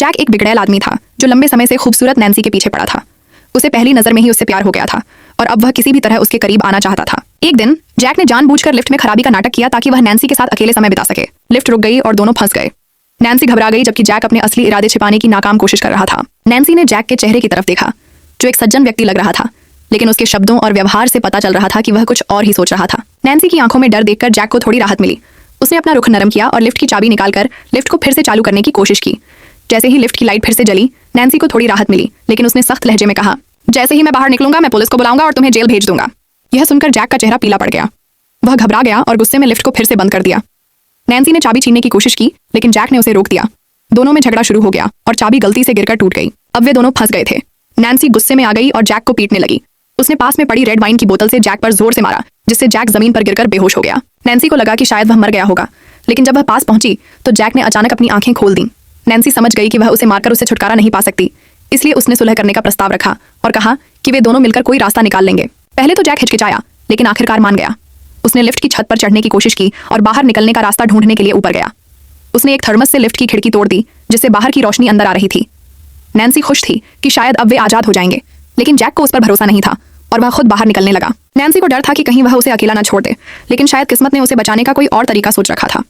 Jack एक बिगड़ैल आदमी था जो लंबे समय से खूबसूरत नैन्सी के पीछे पड़ा था। उसे पहली नजर में ही उससे प्यार हो गया था और अब वह किसी भी तरह उसके करीब आना चाहता था। एक दिन जैक ने जानबूझकर लिफ्ट में खराबी का नाटक किया ताकि वह नैन्सी के साथ अकेले समय बिता सके। लिफ्ट रुक गई और दोनों फंस गए। नैन्सी घबरा गई जबकि जैक अपने असली इरादे छिपाने की नाकाम कोशिश कर रहा था। नैन्सी ने जैक के चेहरे की तरफ देखा जो एक सज्जन व्यक्ति लग रहा था, लेकिन उसके शब्दों और व्यवहार से पता चल रहा था कि वह कुछ और ही सोच रहा था। नैन्सी की आंखों में डर देखकर जैक को थोड़ी राहत मिली। उसने अपना रुख नरम किया और लिफ्ट की चाबी निकालकर लिफ्ट को फिर से चालू करने की कोशिश की। जैसे ही लिफ्ट की लाइट फिर से जली, नैन्सी को थोड़ी राहत मिली, लेकिन उसने सख्त लहजे में कहा, जैसे ही मैं बाहर निकलूंगा मैं पुलिस को बुलाऊंगा और तुम्हें जेल भेज दूंगा। यह सुनकर जैक का चेहरा पीला पड़ गया। वह घबरा गया और गुस्से में लिफ्ट को फिर से बंद कर दिया। नैन्सी ने चाबी छीनने की कोशिश की, लेकिन जैक ने उसे रोक दिया। दोनों में झगड़ा शुरू हो गया और चाबी गलती से गिरकर टूट गई। अब वे दोनों फंस गए थे। नैन्सी गुस्से में आ गई और जैक को पीटने लगी। उसने पास में पड़ी रेड वाइन की बोतल से जैक पर जोर से मारा, जिससे जैक जमीन पर गिरकर बेहोश हो गया। नैन्सी को लगा कि शायद वह मर गया होगा, लेकिन जब वह पास पहुंची तो जैक ने अचानक अपनी आंखें खोल दी। नैन्सी समझ गई कि वह उसे मारकर उससे छुटकारा नहीं पा सकती, इसलिए उसने सुलह करने का प्रस्ताव रखा और कहा कि वे दोनों मिलकर कोई रास्ता निकाल लेंगे। पहले तो जैक हिचकिचाया, लेकिन आखिरकार मान गया। उसने लिफ्ट की छत पर चढ़ने की कोशिश की और बाहर निकलने का रास्ता ढूंढने के लिए ऊपर गया। उसने एक थर्मस से लिफ्ट की खिड़की तोड़ दी, जिससे बाहर की रोशनी अंदर आ रही थी। नैन्सी खुश थी कि शायद अब वे आजाद हो जाएंगे, लेकिन जैक को उस पर भरोसा नहीं था और वह खुद बाहर निकलने लगा। नैन्सी को डर था कि कहीं वह उसे अकेला न छोड़ दे, लेकिन शायद किस्मत ने उसे बचाने का कोई और तरीका सोच रखा था।